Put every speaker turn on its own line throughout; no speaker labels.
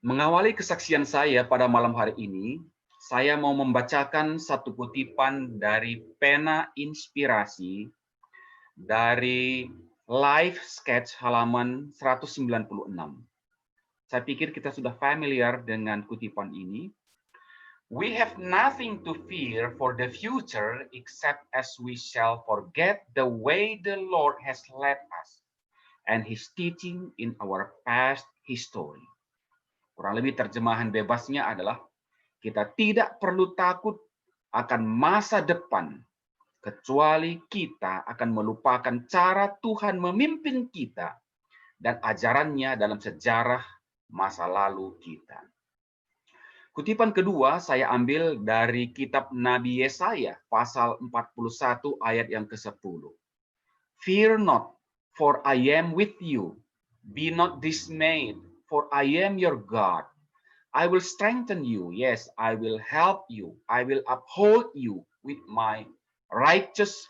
Mengawali kesaksian saya pada malam hari ini, saya mau membacakan satu kutipan dari pena inspirasi dari Life Sketch halaman 196. Saya pikir kita sudah familiar dengan kutipan ini. We have nothing to fear for the future except as we shall forget the way the Lord has led us and his teaching in our past history. Kurang lebih terjemahan bebasnya adalah kita tidak perlu takut akan masa depan, kecuali kita akan melupakan cara Tuhan memimpin kita dan ajarannya dalam sejarah masa lalu kita. Kutipan kedua saya ambil dari kitab Nabi Yesaya, pasal 41 ayat yang ke-10. Fear not, for I am with you. Be not dismayed, for I am your God. I will strengthen you. Yes, I will help you. I will uphold you with my righteous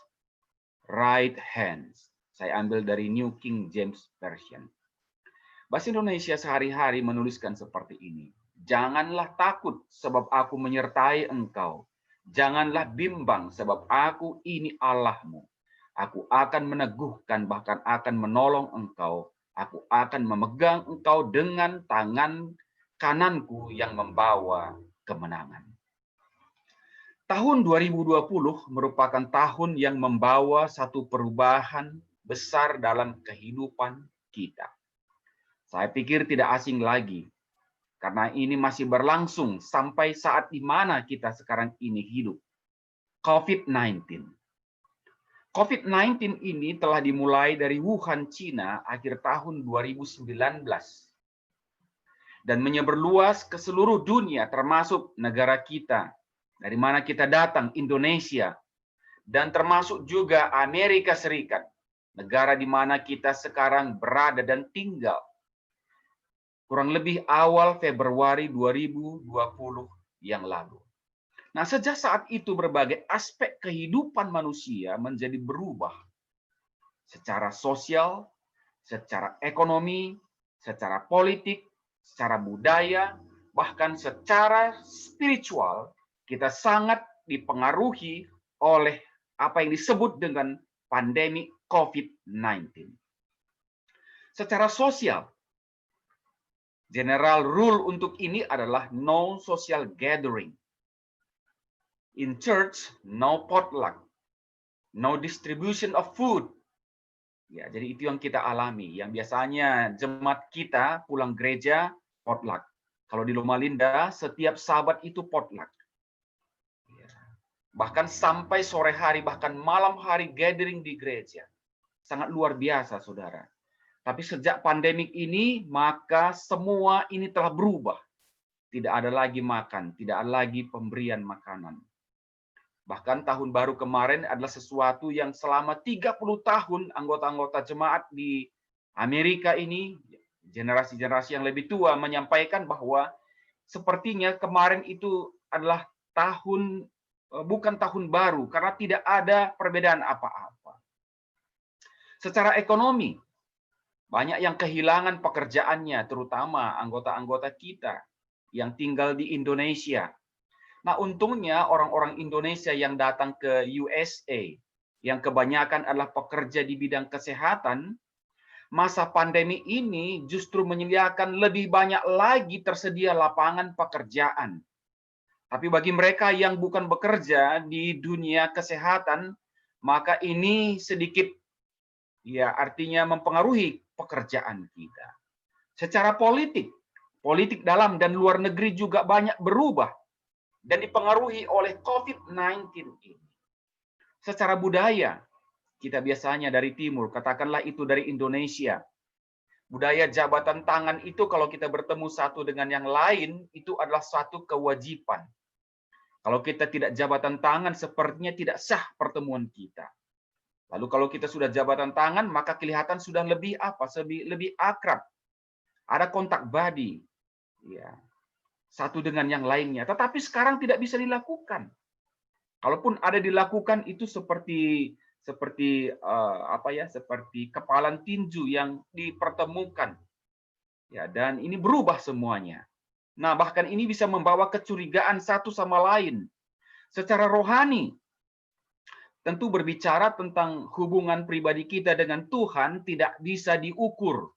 right hands. Saya ambil dari New King James Version. Bahasa Indonesia sehari-hari menuliskan seperti ini. Janganlah takut sebab aku menyertai engkau. Janganlah bimbang sebab aku ini Allahmu. Aku akan meneguhkan bahkan akan menolong engkau. Aku akan memegang engkau dengan tangan kananku yang membawa kemenangan. Tahun 2020 merupakan tahun yang membawa satu perubahan besar dalam kehidupan kita. Saya pikir tidak asing lagi, karena ini masih berlangsung sampai saat di mana kita sekarang ini hidup. COVID-19. COVID-19 ini telah dimulai dari Wuhan, Cina, akhir tahun 2019. Dan menyebar luas ke seluruh dunia, termasuk negara kita, dari mana kita datang, Indonesia, dan termasuk juga Amerika Serikat, negara di mana kita sekarang berada dan tinggal. Kurang lebih awal Februari 2020 yang lalu. Nah, sejak saat itu berbagai aspek kehidupan manusia menjadi berubah. Secara sosial, secara ekonomi, secara politik, secara budaya, bahkan secara spiritual, kita sangat dipengaruhi oleh apa yang disebut dengan pandemi COVID-19. Secara sosial, general rule untuk ini adalah no social gathering. In church, no potluck. No distribution of food. Ya, jadi itu yang kita alami. Yang biasanya jemaat kita pulang gereja, potluck. Kalau di Loma Linda, setiap Sabat itu potluck. Ya. Bahkan sampai sore hari, bahkan malam hari gathering di gereja. Sangat luar biasa, saudara. Tapi sejak pandemik ini, maka semua ini telah berubah. Tidak ada lagi makan, tidak ada lagi pemberian makanan. Bahkan tahun baru kemarin adalah sesuatu yang selama 30 tahun anggota-anggota jemaat di Amerika ini, generasi-generasi yang lebih tua menyampaikan bahwa sepertinya kemarin itu adalah bukan tahun baru karena tidak ada perbedaan apa-apa. Secara ekonomi, banyak yang kehilangan pekerjaannya, terutama anggota-anggota kita yang tinggal di Indonesia. Nah, untungnya orang-orang Indonesia yang datang ke USA, yang kebanyakan adalah pekerja di bidang kesehatan, masa pandemi ini justru menyediakan lebih banyak lagi tersedia lapangan pekerjaan. Tapi bagi mereka yang bukan bekerja di dunia kesehatan, maka ini sedikit ya artinya mempengaruhi pekerjaan kita. Secara politik, politik dalam dan luar negeri juga banyak berubah dan dipengaruhi oleh COVID-19 ini. Secara budaya, kita biasanya dari timur, katakanlah itu dari Indonesia. Budaya jabatan tangan itu kalau kita bertemu satu dengan yang lain, itu adalah suatu kewajiban. Kalau kita tidak jabatan tangan, sepertinya tidak sah pertemuan kita. Lalu kalau kita sudah jabatan tangan, maka kelihatan sudah lebih lebih akrab. Ada kontak body. Ya. Satu dengan yang lainnya. Tetapi sekarang tidak bisa dilakukan. Kalaupun ada dilakukan itu seperti seperti kepalan tinju yang dipertemukan. Ya, dan ini berubah semuanya. Nah, bahkan ini bisa membawa kecurigaan satu sama lain. Secara rohani, tentu berbicara tentang hubungan pribadi kita dengan Tuhan tidak bisa diukur.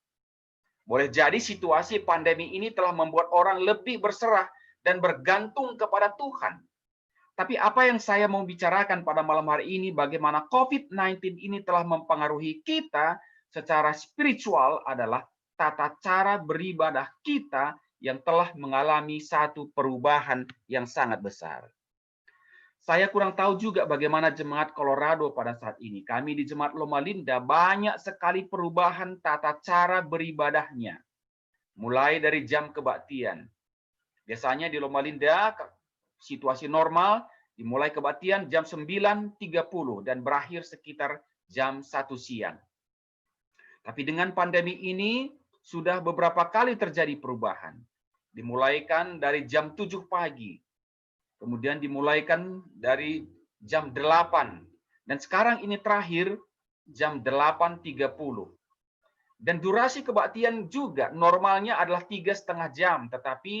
Boleh jadi situasi pandemi ini telah membuat orang lebih berserah dan bergantung kepada Tuhan. Tapi apa yang saya mau bicarakan pada malam hari ini, bagaimana COVID-19 ini telah mempengaruhi kita secara spiritual adalah tata cara beribadah kita yang telah mengalami satu perubahan yang sangat besar. Saya kurang tahu juga bagaimana jemaat Colorado pada saat ini. Kami di jemaat Loma Linda banyak sekali perubahan tata cara beribadahnya. Mulai dari jam kebaktian. Biasanya di Loma Linda situasi normal dimulai kebaktian jam 9.30 dan berakhir sekitar jam 1 siang. Tapi dengan pandemi ini sudah beberapa kali terjadi perubahan. Dimulaikan dari jam 7 pagi. Kemudian dimulaikan dari jam 8. Dan sekarang ini terakhir jam 8.30. Dan durasi kebaktian juga normalnya adalah 3,5 jam. Tetapi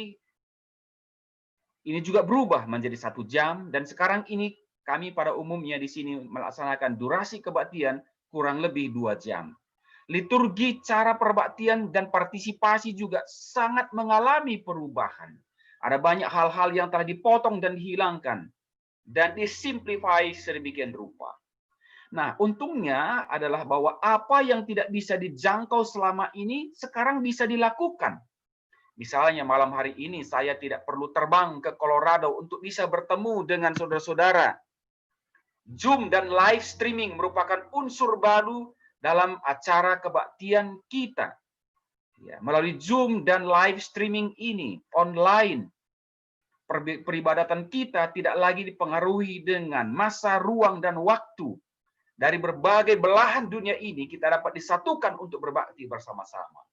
ini juga berubah menjadi 1 jam. Dan sekarang ini kami pada umumnya di sini melaksanakan durasi kebaktian kurang lebih 2 jam. Liturgi, cara perbaktian, dan partisipasi juga sangat mengalami perubahan. Ada banyak hal-hal yang telah dipotong dan dihilangkan. Dan disimplify sedemikian rupa. Nah, untungnya adalah bahwa apa yang tidak bisa dijangkau selama ini sekarang bisa dilakukan. Misalnya malam hari ini saya tidak perlu terbang ke Colorado untuk bisa bertemu dengan saudara-saudara. Zoom dan live streaming merupakan unsur baru dalam acara kebaktian kita. Ya, melalui Zoom dan live streaming ini online, peribadatan kita tidak lagi dipengaruhi dengan masa, ruang, dan waktu. Dari berbagai belahan dunia ini kita dapat disatukan untuk berbakti bersama-sama.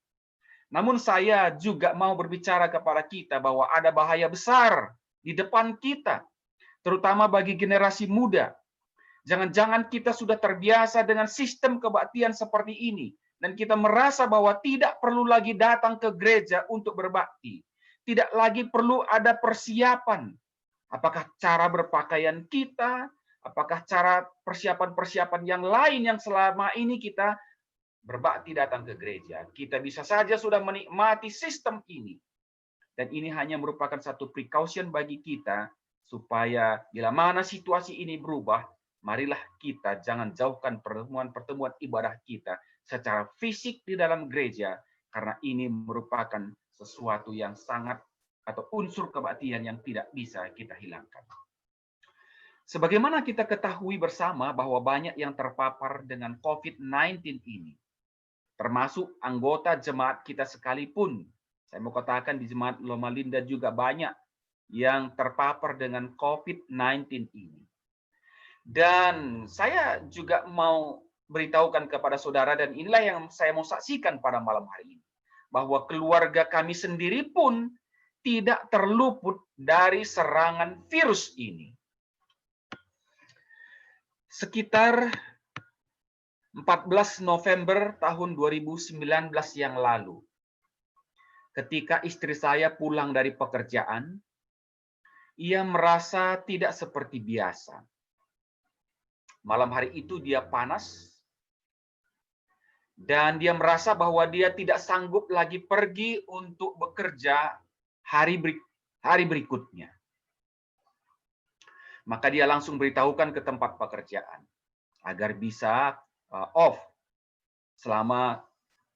Namun saya juga mau berbicara kepada kita bahwa ada bahaya besar di depan kita, terutama bagi generasi muda. Jangan-jangan kita sudah terbiasa dengan sistem kebaktian seperti ini, dan kita merasa bahwa tidak perlu lagi datang ke gereja untuk berbakti. Tidak lagi perlu ada persiapan. Apakah cara berpakaian kita, apakah cara persiapan-persiapan yang lain yang selama ini kita berbakti datang ke gereja. Kita bisa saja sudah menikmati sistem ini. Dan ini hanya merupakan satu precaution bagi kita, supaya bila mana situasi ini berubah, marilah kita jangan jauhkan pertemuan-pertemuan ibadah kita secara fisik di dalam gereja, karena ini merupakan sesuatu yang sangat atau unsur kebaktian yang tidak bisa kita hilangkan. Sebagaimana kita ketahui bersama bahwa banyak yang terpapar dengan COVID-19 ini, termasuk anggota jemaat kita sekalipun. Saya mau katakan di jemaat Loma Linda juga banyak yang terpapar dengan COVID-19 ini. Dan saya juga mau beritahukan kepada saudara, dan inilah yang saya mau saksikan pada malam hari ini, bahwa keluarga kami sendiri pun tidak terluput dari serangan virus ini. Sekitar 14 November tahun 2019 yang lalu, ketika istri saya pulang dari pekerjaan, ia merasa tidak seperti biasa. Malam hari itu dia panas, dan dia merasa bahwa dia tidak sanggup lagi pergi untuk bekerja hari berikutnya. Maka dia langsung beritahukan ke tempat pekerjaan agar bisa off selama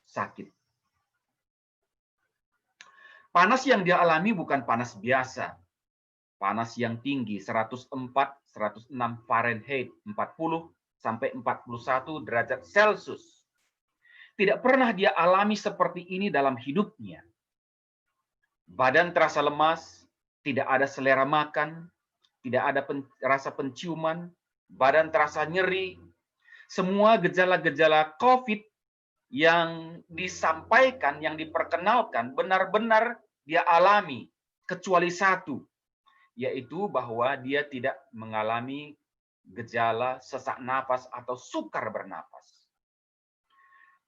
sakit. Panas yang dia alami bukan panas biasa. Panas yang tinggi 104, 106 Fahrenheit, 40 sampai 41 derajat Celcius. Tidak pernah dia alami seperti ini dalam hidupnya. Badan terasa lemas, tidak ada selera makan, tidak ada rasa penciuman, badan terasa nyeri. Semua gejala-gejala COVID yang disampaikan, yang diperkenalkan, benar-benar dia alami, kecuali satu, yaitu bahwa dia tidak mengalami gejala sesak napas atau sukar bernapas.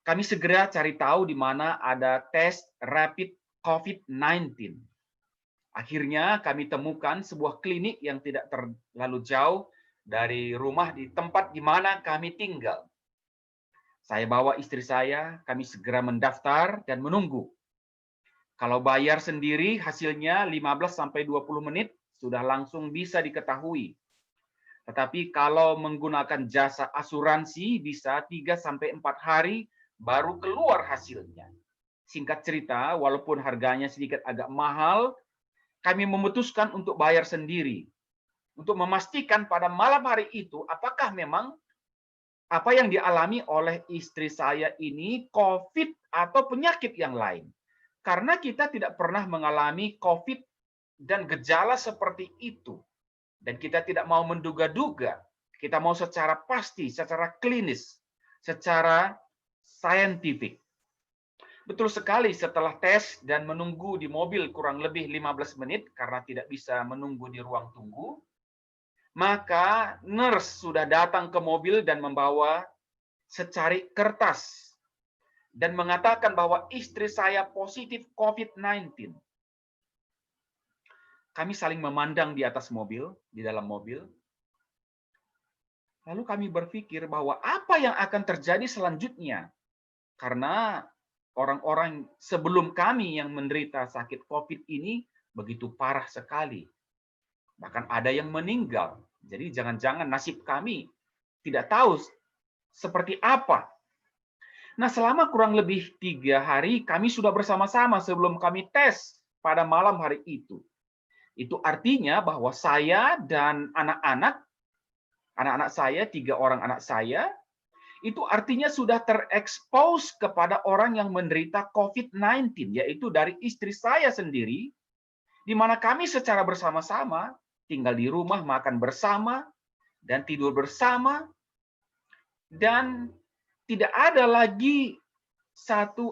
Kami segera cari tahu di mana ada tes rapid COVID-19. Akhirnya kami temukan sebuah klinik yang tidak terlalu jauh dari rumah di tempat di mana kami tinggal. Saya bawa istri saya, kami segera mendaftar dan menunggu. Kalau bayar sendiri, hasilnya 15-20 menit sudah langsung bisa diketahui. Tetapi kalau menggunakan jasa asuransi, bisa 3-4 hari baru keluar hasilnya. Singkat cerita, walaupun harganya sedikit agak mahal, kami memutuskan untuk bayar sendiri. Untuk memastikan pada malam hari itu, apakah memang apa yang dialami oleh istri saya ini COVID atau penyakit yang lain. Karena kita tidak pernah mengalami COVID dan gejala seperti itu. Dan kita tidak mau menduga-duga. Kita mau secara pasti, secara klinis, secara saintifik. Betul sekali, setelah tes dan menunggu di mobil kurang lebih 15 menit karena tidak bisa menunggu di ruang tunggu, maka nurse sudah datang ke mobil dan membawa secari kertas dan mengatakan bahwa istri saya positif COVID-19. Kami saling memandang di atas mobil, di dalam mobil. Lalu kami berpikir bahwa apa yang akan terjadi selanjutnya? Karena orang-orang sebelum kami yang menderita sakit COVID ini begitu parah sekali. Bahkan ada yang meninggal. Jadi jangan-jangan nasib kami tidak tahu seperti apa. Nah, selama kurang lebih 3 hari kami sudah bersama-sama sebelum kami tes pada malam hari itu. Itu artinya bahwa saya dan anak-anak saya, 3 orang anak saya, itu artinya sudah terekspos kepada orang yang menderita COVID-19, yaitu dari istri saya sendiri, di mana kami secara bersama-sama tinggal di rumah, makan bersama, dan tidur bersama, dan tidak ada lagi satu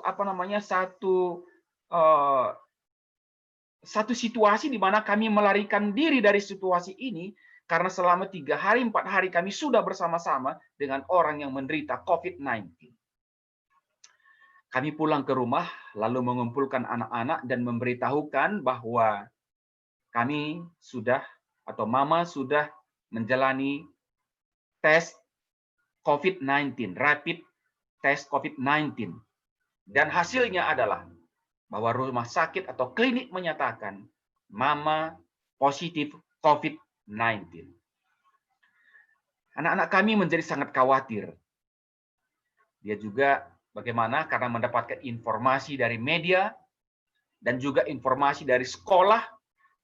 situasi di mana kami melarikan diri dari situasi ini karena selama 3 hari, 4 hari kami sudah bersama-sama dengan orang yang menderita COVID-19. Kami pulang ke rumah, lalu mengumpulkan anak-anak dan memberitahukan bahwa kami sudah atau mama sudah menjalani tes COVID-19, rapid test COVID-19. Dan hasilnya adalah bahwa rumah sakit atau klinik menyatakan mama positif COVID-19. Anak-anak kami menjadi sangat khawatir. Dia juga bagaimana karena mendapatkan informasi dari media dan juga informasi dari sekolah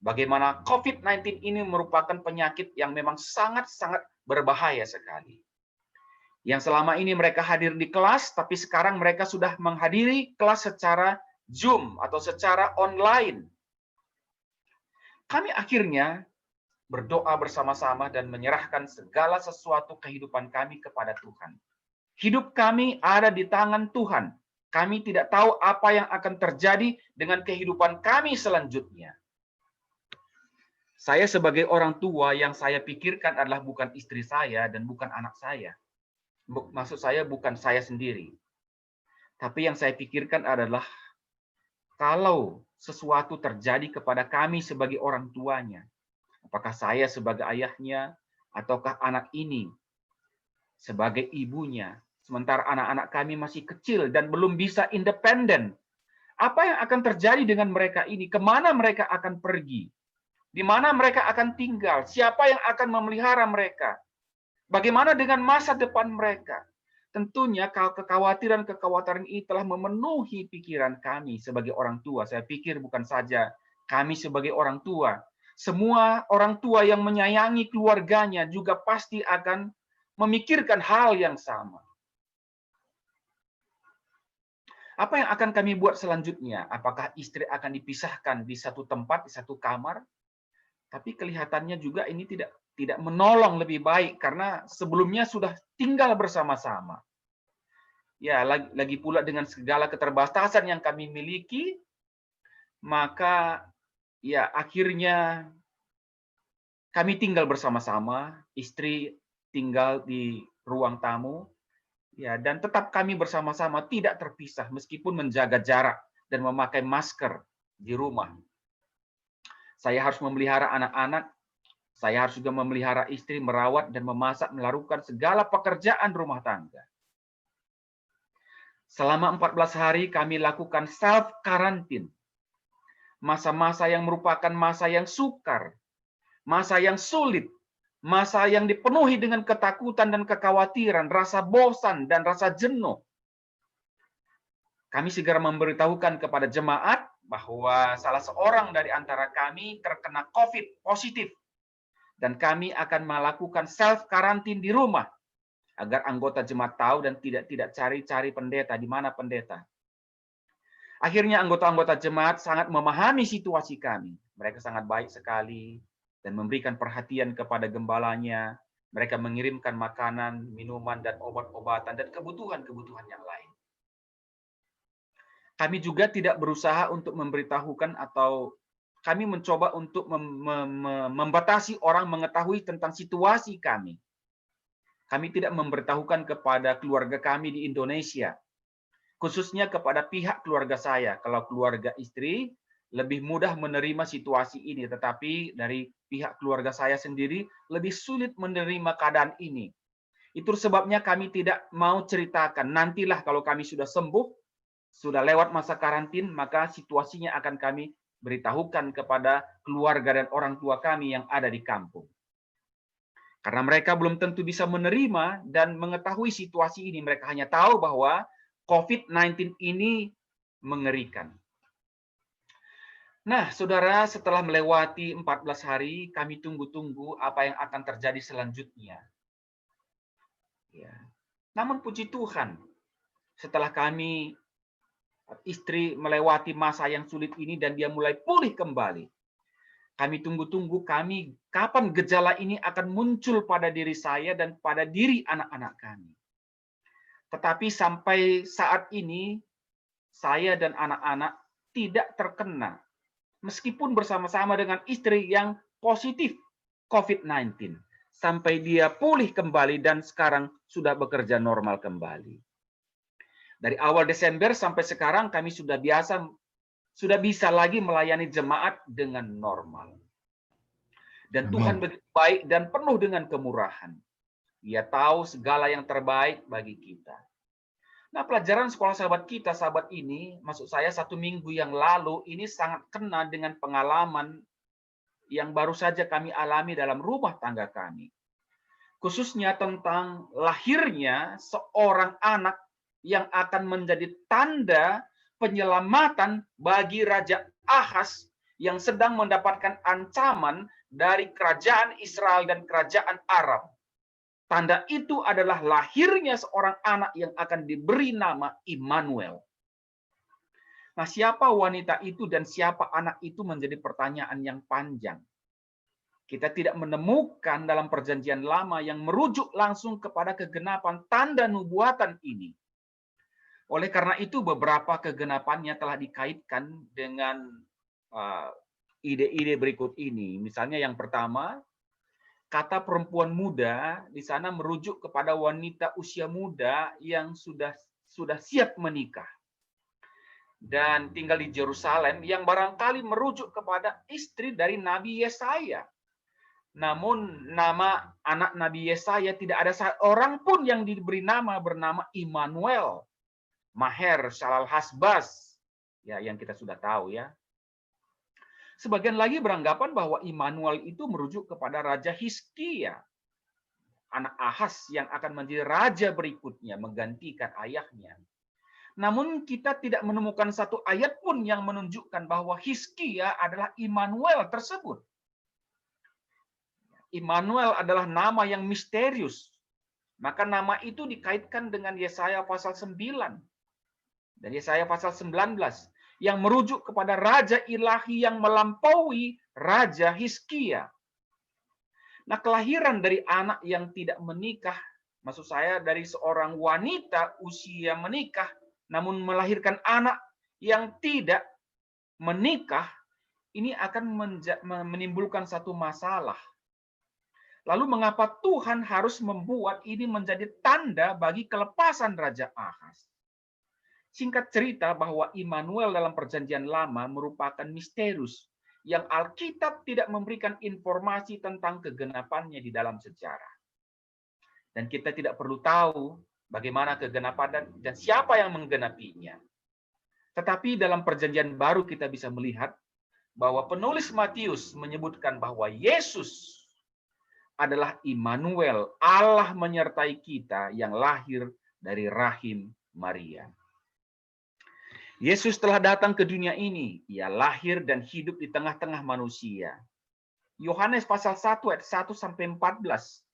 bagaimana COVID-19 ini merupakan penyakit yang memang sangat-sangat berbahaya sekali. Yang selama ini mereka hadir di kelas, tapi sekarang mereka sudah menghadiri kelas secara Zoom atau secara online. Kami akhirnya berdoa bersama-sama dan menyerahkan segala sesuatu kehidupan kami kepada Tuhan. Hidup kami ada di tangan Tuhan. Kami tidak tahu apa yang akan terjadi dengan kehidupan kami selanjutnya. Saya sebagai orang tua yang saya pikirkan adalah bukan istri saya dan bukan anak saya. Maksud saya bukan saya sendiri. Tapi yang saya pikirkan adalah kalau sesuatu terjadi kepada kami sebagai orang tuanya, apakah saya sebagai ayahnya ataukah anak ini sebagai ibunya, sementara anak-anak kami masih kecil dan belum bisa independen. Apa yang akan terjadi dengan mereka ini? Kemana mereka akan pergi? Di mana mereka akan tinggal? Siapa yang akan memelihara mereka? Bagaimana dengan masa depan mereka? Tentunya kekhawatiran-kekhawatiran ini telah memenuhi pikiran kami sebagai orang tua. Saya pikir bukan saja kami sebagai orang tua. Semua orang tua yang menyayangi keluarganya juga pasti akan memikirkan hal yang sama. Apa yang akan kami buat selanjutnya? Apakah istri akan dipisahkan di satu tempat, di satu kamar? Tapi kelihatannya juga ini tidak menolong lebih baik karena sebelumnya sudah tinggal bersama-sama. Ya, lagi pula dengan segala keterbatasan yang kami miliki, maka ya akhirnya kami tinggal bersama-sama, istri tinggal di ruang tamu, ya, dan tetap kami bersama-sama tidak terpisah meskipun menjaga jarak dan memakai masker di rumah. Saya harus memelihara anak-anak, saya harus juga memelihara istri, merawat dan memasak, melakukan segala pekerjaan rumah tangga. Selama 14 hari kami lakukan self quarantine. Masa-masa yang merupakan masa yang sukar, masa yang sulit, masa yang dipenuhi dengan ketakutan dan kekhawatiran, rasa bosan dan rasa jenuh. Kami segera memberitahukan kepada jemaat bahwa salah seorang dari antara kami terkena COVID positif. Dan kami akan melakukan self quarantine di rumah agar anggota jemaat tahu dan tidak cari-cari pendeta, di mana pendeta. Akhirnya anggota-anggota jemaat sangat memahami situasi kami. Mereka sangat baik sekali dan memberikan perhatian kepada gembalanya. Mereka mengirimkan makanan, minuman, dan obat-obatan dan kebutuhan-kebutuhan yang lain. Kami juga tidak berusaha untuk memberitahukan atau kami mencoba untuk membatasi orang mengetahui tentang situasi kami. Kami tidak memberitahukan kepada keluarga kami di Indonesia, khususnya kepada pihak keluarga saya. Kalau keluarga istri lebih mudah menerima situasi ini, tetapi dari pihak keluarga saya sendiri lebih sulit menerima keadaan ini. Itu sebabnya kami tidak mau ceritakan. Nantilah kalau kami sudah sembuh, sudah lewat masa karantin, maka situasinya akan kami beritahukan kepada keluarga dan orang tua kami yang ada di kampung. Karena mereka belum tentu bisa menerima dan mengetahui situasi ini. Mereka hanya tahu bahwa COVID-19 ini mengerikan. Nah, saudara, setelah melewati 14 hari, kami tunggu-tunggu apa yang akan terjadi selanjutnya. Ya. Namun puji Tuhan, setelah kami istri melewati masa yang sulit ini dan dia mulai pulih kembali. Kami tunggu-tunggu kapan gejala ini akan muncul pada diri saya dan pada diri anak-anak kami. Tetapi sampai saat ini saya dan anak-anak tidak terkena meskipun bersama-sama dengan istri yang positif COVID-19 sampai dia pulih kembali dan sekarang sudah bekerja normal kembali. Dari awal Desember sampai sekarang kami sudah bisa lagi melayani jemaat dengan normal. Dan Tuhan begitu baik dan penuh dengan kemurahan. Dia tahu segala yang terbaik bagi kita. Nah, pelajaran sekolah sahabat ini, maksud saya 1 minggu yang lalu, ini sangat kena dengan pengalaman yang baru saja kami alami dalam rumah tangga kami. Khususnya tentang lahirnya seorang anak yang akan menjadi tanda penyelamatan bagi Raja Ahaz yang sedang mendapatkan ancaman dari kerajaan Israel dan kerajaan Arab. Tanda itu adalah lahirnya seorang anak yang akan diberi nama Immanuel. Nah, siapa wanita itu dan siapa anak itu menjadi pertanyaan yang panjang. Kita tidak menemukan dalam perjanjian lama yang merujuk langsung kepada kegenapan tanda nubuatan ini. Oleh karena itu, beberapa kegenapannya telah dikaitkan dengan ide-ide berikut ini. Misalnya yang pertama, kata perempuan muda di sana merujuk kepada wanita usia muda yang sudah siap menikah dan tinggal di Yerusalem, yang barangkali merujuk kepada istri dari Nabi Yesaya. Namun nama anak Nabi Yesaya tidak ada seorang pun yang diberi nama bernama Immanuel. Maher Shalal Hasbaz, ya, yang kita sudah tahu ya. Sebagian lagi beranggapan bahwa Immanuel itu merujuk kepada Raja Hizkia, anak Ahaz yang akan menjadi raja berikutnya, menggantikan ayahnya. Namun kita tidak menemukan satu ayat pun yang menunjukkan bahwa Hizkia adalah Immanuel tersebut. Immanuel adalah nama yang misterius. Maka nama itu dikaitkan dengan Yesaya pasal 9. Dan Yesaya pasal 19 yang merujuk kepada raja ilahi yang melampaui Raja Hizkia. Nah, kelahiran dari anak yang tidak menikah, maksud saya dari seorang wanita usia menikah, namun melahirkan anak yang tidak menikah, ini akan menimbulkan satu masalah. Lalu mengapa Tuhan harus membuat ini menjadi tanda bagi kelepasan Raja Ahaz? Singkat cerita bahwa Immanuel dalam perjanjian lama merupakan misterius yang Alkitab tidak memberikan informasi tentang kegenapannya di dalam sejarah. Dan kita tidak perlu tahu bagaimana kegenapan dan siapa yang menggenapinya. Tetapi dalam perjanjian baru kita bisa melihat bahwa penulis Matius menyebutkan bahwa Yesus adalah Immanuel, Allah menyertai kita yang lahir dari rahim Maria. Yesus telah datang ke dunia ini, ia lahir dan hidup di tengah-tengah manusia. Yohanes pasal 1 ayat 1 sampai 14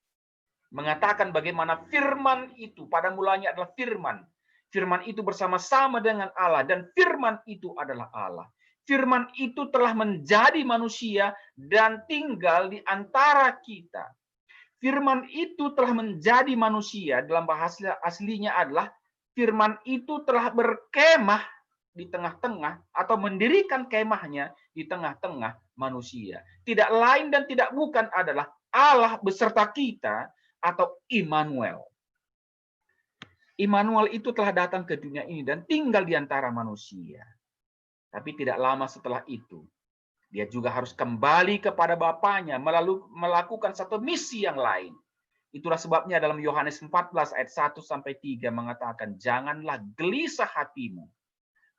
mengatakan bagaimana firman itu pada mulanya adalah firman. Firman itu bersama-sama dengan Allah dan firman itu adalah Allah. Firman itu telah menjadi manusia dan tinggal di antara kita. Firman itu telah menjadi manusia, dalam bahasa aslinya adalah firman itu telah berkemah di tengah-tengah atau mendirikan kemahnya di tengah-tengah manusia. Tidak lain dan tidak bukan adalah Allah beserta kita atau Immanuel. Immanuel itu telah datang ke dunia ini dan tinggal di antara manusia. Tapi tidak lama setelah itu, dia juga harus kembali kepada Bapaknya melakukan satu misi yang lain. Itulah sebabnya dalam Yohanes 14 ayat 1 sampai 3 mengatakan, janganlah gelisah hatimu.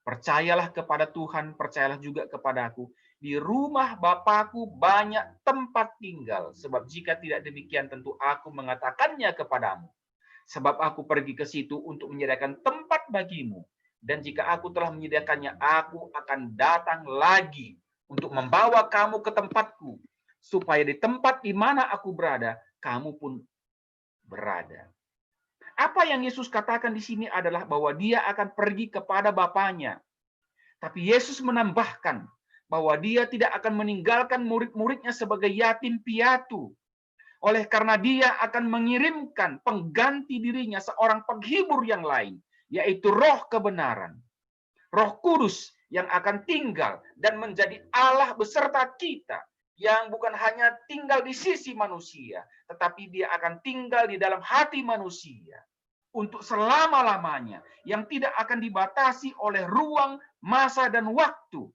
Percayalah kepada Tuhan, percayalah juga kepadaku. Di rumah Bapakku banyak tempat tinggal. Sebab jika tidak demikian tentu aku mengatakannya kepadamu. Sebab aku pergi ke situ untuk menyediakan tempat bagimu. Dan jika aku telah menyediakannya, aku akan datang lagi untuk membawa kamu ke tempatku. Supaya di tempat di mana aku berada, kamu pun berada. Apa yang Yesus katakan di sini adalah bahwa dia akan pergi kepada Bapaknya. Tapi Yesus menambahkan bahwa dia tidak akan meninggalkan murid-muridnya sebagai yatim piatu. Oleh karena dia akan mengirimkan pengganti dirinya seorang penghibur yang lain, yaitu Roh kebenaran. Roh Kudus yang akan tinggal dan menjadi Allah beserta kita. Yang bukan hanya tinggal di sisi manusia, tetapi dia akan tinggal di dalam hati manusia untuk selama-lamanya, yang tidak akan dibatasi oleh ruang, masa, dan waktu.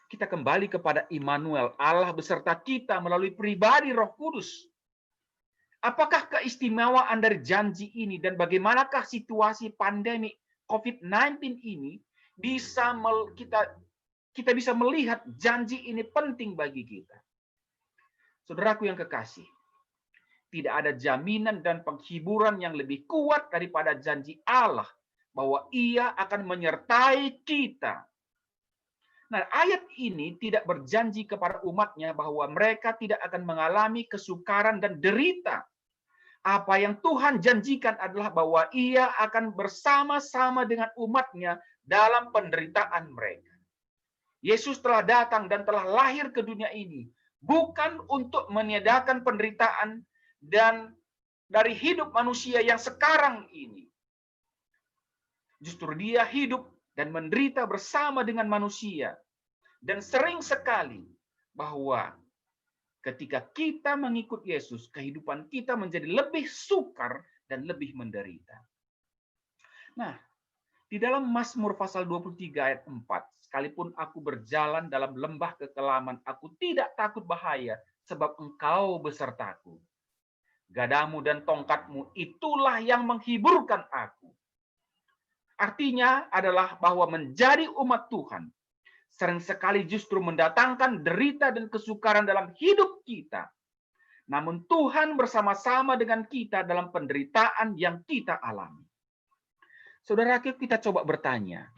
Kita kembali kepada Immanuel, Allah beserta kita melalui pribadi Roh Kudus. Apakah keistimewaan dari janji ini dan bagaimanakah situasi pandemi COVID-19 ini bisa kita bisa melihat janji ini penting bagi kita. Saudaraku yang kekasih, tidak ada jaminan dan penghiburan yang lebih kuat daripada janji Allah bahwa Ia akan menyertai kita. Nah, ayat ini tidak berjanji kepada umatnya bahwa mereka tidak akan mengalami kesukaran dan derita. Apa yang Tuhan janjikan adalah bahwa Ia akan bersama-sama dengan umatnya dalam penderitaan mereka. Yesus telah datang dan telah lahir ke dunia ini bukan untuk meniadakan penderitaan dan dari hidup manusia yang sekarang ini. Justru dia hidup dan menderita bersama dengan manusia. Dan sering sekali bahwa ketika kita mengikut Yesus, kehidupan kita menjadi lebih sukar dan lebih menderita. Nah, di dalam Mazmur pasal 23 ayat 4, sekalipun aku berjalan dalam lembah kekelaman, aku tidak takut bahaya, sebab engkau besertaku. Gadamu dan tongkatmu itulah yang menghiburkan aku. Artinya adalah bahwa menjadi umat Tuhan sering sekali justru mendatangkan derita dan kesukaran dalam hidup kita. Namun Tuhan bersama-sama dengan kita dalam penderitaan yang kita alami. Saudara, kita coba bertanya,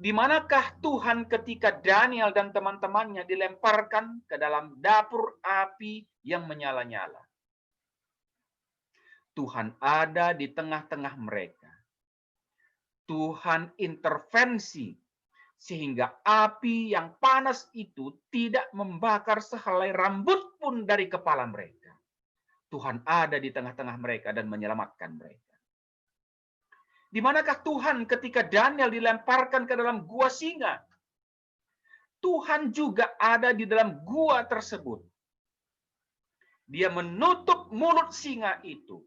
di manakah Tuhan ketika Daniel dan teman-temannya dilemparkan ke dalam dapur api yang menyala-nyala? Tuhan ada di tengah-tengah mereka. Tuhan intervensi sehingga api yang panas itu tidak membakar sehelai rambut pun dari kepala mereka. Tuhan ada di tengah-tengah mereka dan menyelamatkan mereka. Di manakah Tuhan ketika Daniel dilemparkan ke dalam gua singa? Tuhan juga ada di dalam gua tersebut. Dia menutup mulut singa itu.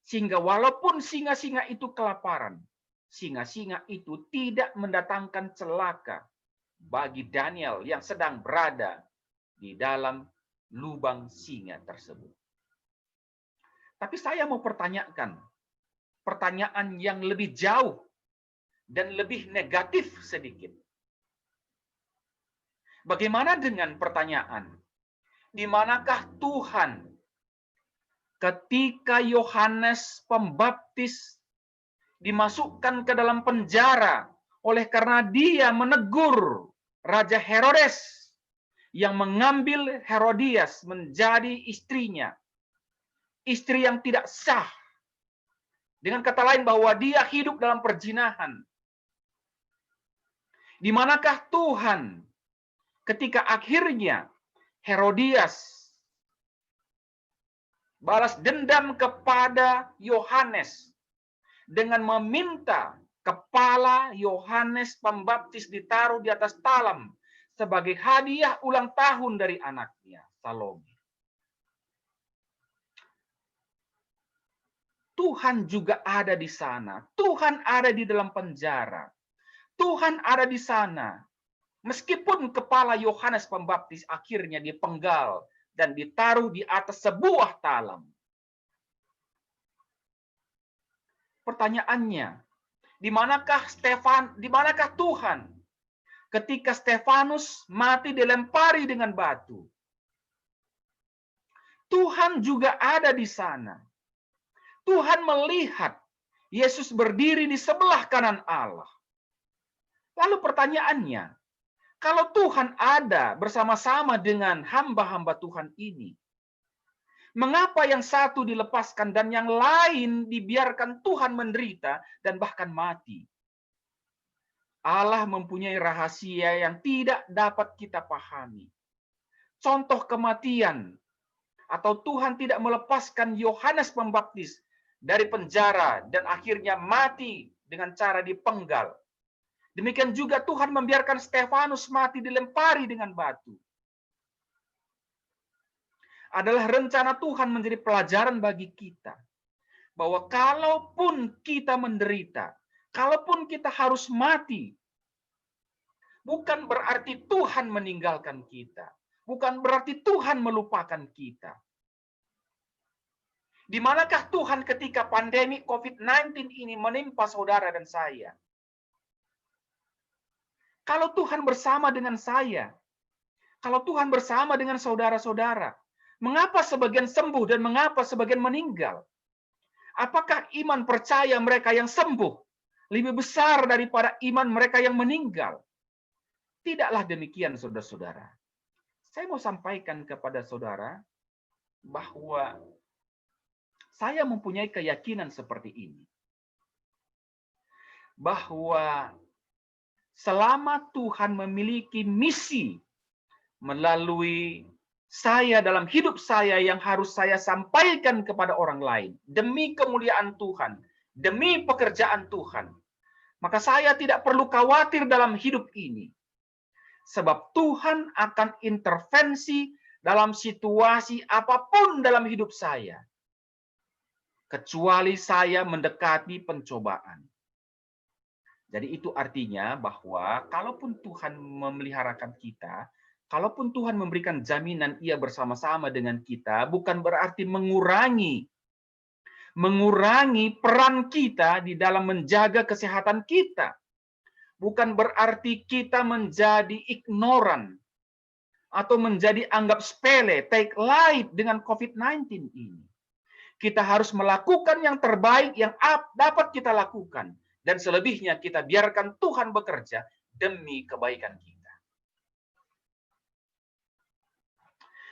Sehingga walaupun singa-singa itu kelaparan, singa-singa itu tidak mendatangkan celaka bagi Daniel yang sedang berada di dalam lubang singa tersebut. Tapi saya mau pertanyakan pertanyaan yang lebih jauh dan lebih negatif sedikit. Bagaimana dengan pertanyaan, di manakah Tuhan ketika Yohanes Pembaptis dimasukkan ke dalam penjara oleh karena dia menegur Raja Herodes yang mengambil Herodias menjadi istrinya, istri yang tidak sah. Dengan kata lain bahwa dia hidup dalam perzinahan. Di manakah Tuhan ketika akhirnya Herodias balas dendam kepada Yohanes dengan meminta kepala Yohanes Pembaptis ditaruh di atas talam sebagai hadiah ulang tahun dari anaknya, Salome. Tuhan juga ada di sana. Tuhan ada di dalam penjara. Tuhan ada di sana. Meskipun kepala Yohanes Pembaptis akhirnya dipenggal dan ditaruh di atas sebuah talam. Pertanyaannya, di manakah Tuhan ketika Stefanus mati dilempari dengan batu? Tuhan juga ada di sana. Tuhan melihat Yesus berdiri di sebelah kanan Allah. Lalu pertanyaannya, kalau Tuhan ada bersama-sama dengan hamba-hamba Tuhan ini, mengapa yang satu dilepaskan dan yang lain dibiarkan Tuhan menderita dan bahkan mati? Allah mempunyai rahasia yang tidak dapat kita pahami. Contoh kematian, atau Tuhan tidak melepaskan Yohanes Pembaptis dari penjara dan akhirnya mati dengan cara dipenggal. Demikian juga Tuhan membiarkan Stefanus mati dilempari dengan batu. Adalah rencana Tuhan menjadi pelajaran bagi kita. Bahwa kalaupun kita menderita, kalaupun kita harus mati, bukan berarti Tuhan meninggalkan kita. Bukan berarti Tuhan melupakan kita. Di manakah Tuhan ketika pandemi COVID-19 ini menimpa saudara dan saya? Kalau Tuhan bersama dengan saya, kalau Tuhan bersama dengan saudara-saudara, mengapa sebagian sembuh dan mengapa sebagian meninggal? Apakah iman percaya mereka yang sembuh lebih besar daripada iman mereka yang meninggal? Tidaklah demikian, saudara-saudara. Saya mau sampaikan kepada saudara bahwa saya mempunyai keyakinan seperti ini. Bahwa selama Tuhan memiliki misi melalui saya dalam hidup saya yang harus saya sampaikan kepada orang lain demi kemuliaan Tuhan, demi pekerjaan Tuhan, maka saya tidak perlu khawatir dalam hidup ini. Sebab Tuhan akan intervensi dalam situasi apapun dalam hidup saya. Kecuali saya mendekati pencobaan. Jadi itu artinya bahwa kalaupun Tuhan memeliharakan kita, kalaupun Tuhan memberikan jaminan ia bersama-sama dengan kita, bukan berarti mengurangi peran kita di dalam menjaga kesehatan kita. Bukan berarti kita menjadi ignoran atau menjadi anggap sepele, take light dengan COVID-19 ini. Kita harus melakukan yang terbaik yang dapat kita lakukan. Dan selebihnya kita biarkan Tuhan bekerja demi kebaikan kita.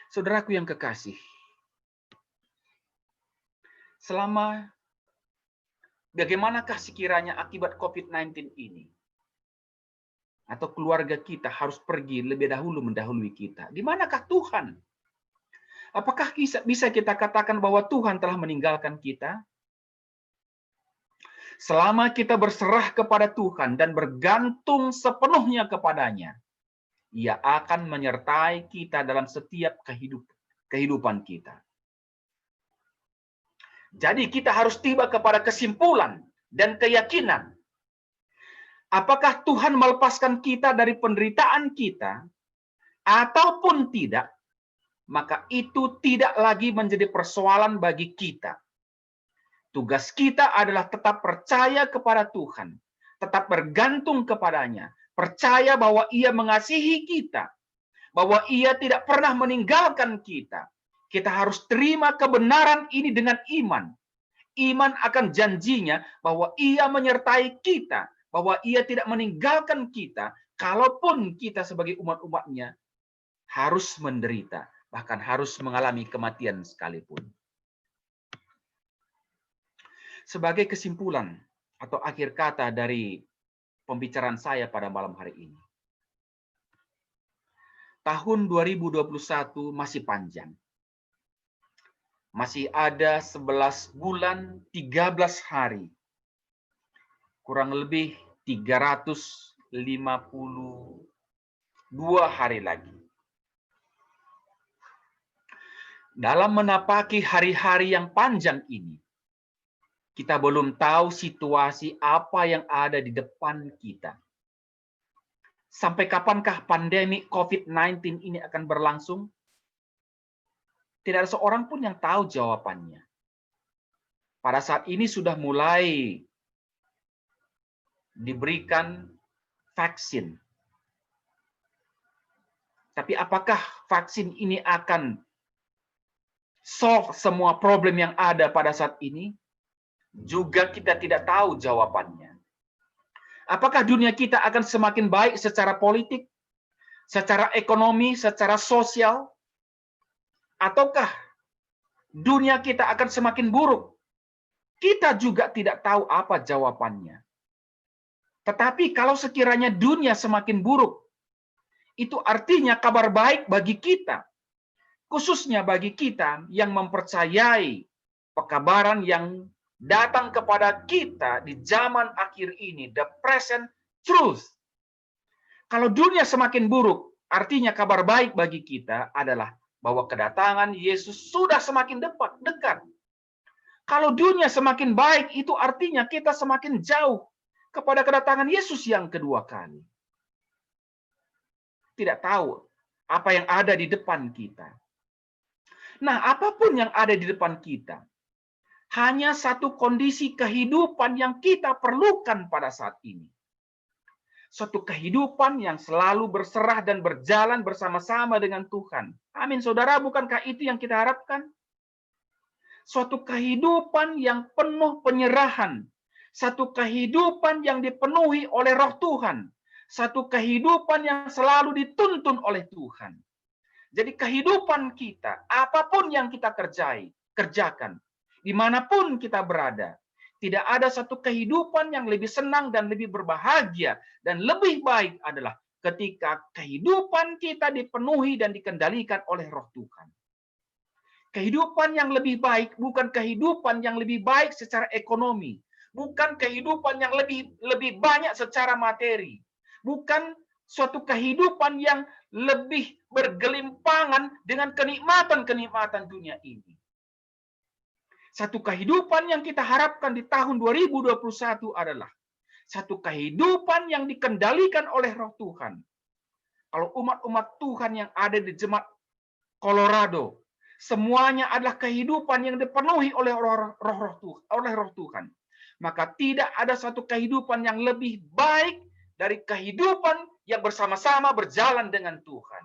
Saudaraku yang kekasih, bagaimanakah sekiranya akibat COVID-19 ini? Atau keluarga kita harus pergi lebih dahulu mendahului kita. Di manakah Tuhan? Apakah bisa kita katakan bahwa Tuhan telah meninggalkan kita? Selama kita berserah kepada Tuhan dan bergantung sepenuhnya kepadanya, Ia akan menyertai kita dalam setiap kehidupan kita. Jadi kita harus tiba kepada kesimpulan dan keyakinan Apakah Tuhan melepaskan kita dari penderitaan kita ataupun tidak, maka itu tidak lagi menjadi persoalan bagi kita. Tugas kita adalah tetap percaya kepada Tuhan, tetap bergantung kepadanya, percaya bahwa Ia mengasihi kita, bahwa Ia tidak pernah meninggalkan kita. Kita harus terima kebenaran ini dengan iman. Iman akan janjinya bahwa Ia menyertai kita, bahwa Ia tidak meninggalkan kita, kalaupun kita sebagai umat-umatnya harus menderita, bahkan harus mengalami kematian sekalipun. Sebagai kesimpulan atau akhir kata dari pembicaraan saya pada malam hari ini. Tahun 2021 masih panjang. Masih ada 11 bulan, 13 hari. Kurang lebih 352 hari lagi. Dalam menapaki hari-hari yang panjang ini, kita belum tahu situasi apa yang ada di depan kita. Sampai kapankah pandemi COVID-19 ini akan berlangsung? Tidak ada seorang pun yang tahu jawabannya. Pada saat ini sudah mulai diberikan vaksin. Tapi apakah vaksin ini akan solve semua problem yang ada pada saat ini? Juga kita tidak tahu jawabannya. Apakah dunia kita akan semakin baik secara politik, secara ekonomi, secara sosial? Ataukah dunia kita akan semakin buruk? Kita juga tidak tahu apa jawabannya. Tetapi kalau sekiranya dunia semakin buruk, itu artinya kabar baik bagi kita. Khususnya bagi kita yang mempercayai pekabaran yang datang kepada kita di zaman akhir ini, the present truth. Kalau dunia semakin buruk, artinya kabar baik bagi kita adalah bahwa kedatangan Yesus sudah semakin dekat. Kalau dunia semakin baik, itu artinya kita semakin jauh kepada kedatangan Yesus yang kedua kali. Tidak tahu apa yang ada di depan kita. Nah, apapun yang ada di depan kita, hanya satu kondisi kehidupan yang kita perlukan pada saat ini. Suatu kehidupan yang selalu berserah dan berjalan bersama-sama dengan Tuhan. Amin, saudara, bukankah itu yang kita harapkan? Suatu kehidupan yang penuh penyerahan. Satu kehidupan yang dipenuhi oleh Roh Tuhan. Satu kehidupan yang selalu dituntun oleh Tuhan. Jadi kehidupan kita, apapun yang kita kerjakan, dimanapun kita berada, tidak ada satu kehidupan yang lebih senang dan lebih berbahagia dan lebih baik adalah ketika kehidupan kita dipenuhi dan dikendalikan oleh Roh Tuhan. Kehidupan yang lebih baik bukan kehidupan yang lebih baik secara ekonomi, bukan kehidupan yang lebih banyak secara materi, bukan suatu kehidupan yang lebih bergelimpangan dengan kenikmatan-kenikmatan dunia ini. Satu kehidupan yang kita harapkan di tahun 2021 adalah satu kehidupan yang dikendalikan oleh Roh Tuhan. Kalau umat-umat Tuhan yang ada di Jemaat Colorado, semuanya adalah kehidupan yang dipenuhi oleh Roh Tuhan. Maka tidak ada satu kehidupan yang lebih baik dari kehidupan yang bersama-sama berjalan dengan Tuhan.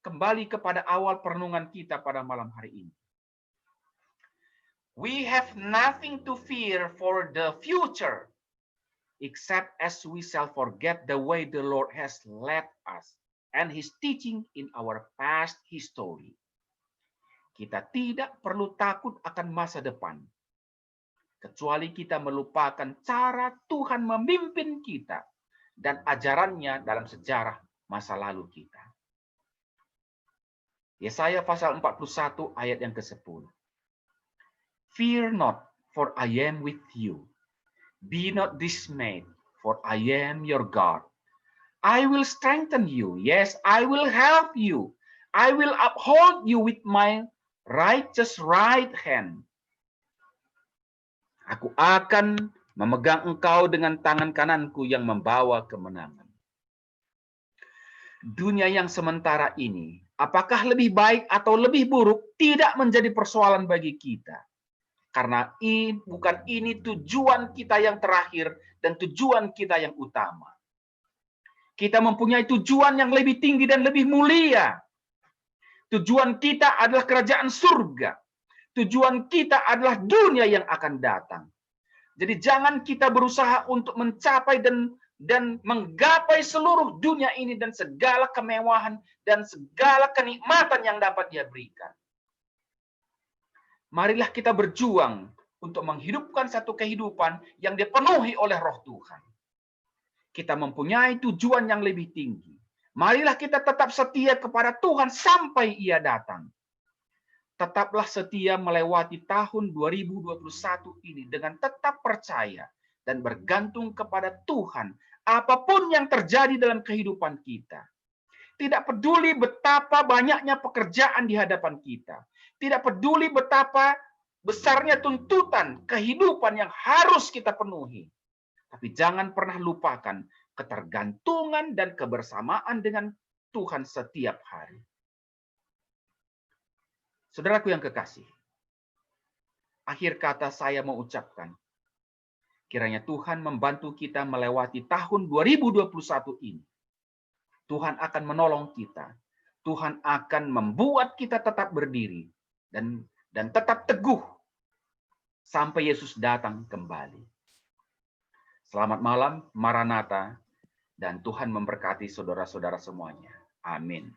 Kembali kepada awal perenungan kita pada malam hari ini. We have nothing to fear for the future, except as we shall forget the way the Lord has led us and His teaching in our past history. Kita tidak perlu takut akan masa depan, kecuali kita melupakan cara Tuhan memimpin kita dan ajarannya dalam sejarah masa lalu kita. Yesaya pasal 41 ayat yang ke-10. Fear not, for I am with you. Be not dismayed, for I am your God. I will strengthen you. Yes, I will help you. I will uphold you with my righteous right hand. Aku akan memegang engkau dengan tangan kananku yang membawa kemenangan. Dunia yang sementara ini, apakah lebih baik atau lebih buruk, tidak menjadi persoalan bagi kita. Karena bukan ini tujuan kita yang terakhir dan tujuan kita yang utama. Kita mempunyai tujuan yang lebih tinggi dan lebih mulia. Tujuan kita adalah kerajaan surga. Tujuan kita adalah dunia yang akan datang. Jadi jangan kita berusaha untuk mencapai dan menggapai seluruh dunia ini dan segala kemewahan dan segala kenikmatan yang dapat Dia berikan. Marilah kita berjuang untuk menghidupkan satu kehidupan yang dipenuhi oleh Roh Tuhan. Kita mempunyai tujuan yang lebih tinggi. Marilah kita tetap setia kepada Tuhan sampai Ia datang. Tetaplah setia melewati tahun 2021 ini dengan tetap percaya dan bergantung kepada Tuhan apapun yang terjadi dalam kehidupan kita. Tidak peduli betapa banyaknya pekerjaan di hadapan kita. Tidak peduli betapa besarnya tuntutan kehidupan yang harus kita penuhi. Tapi jangan pernah lupakan ketergantungan dan kebersamaan dengan Tuhan setiap hari. Saudaraku yang kekasih, akhir kata saya mau ucapkan, kiranya Tuhan membantu kita melewati tahun 2021 ini. Tuhan akan menolong kita. Tuhan akan membuat kita tetap berdiri dan tetap teguh sampai Yesus datang kembali. Selamat malam, Maranatha, dan Tuhan memberkati saudara-saudara semuanya. Amin.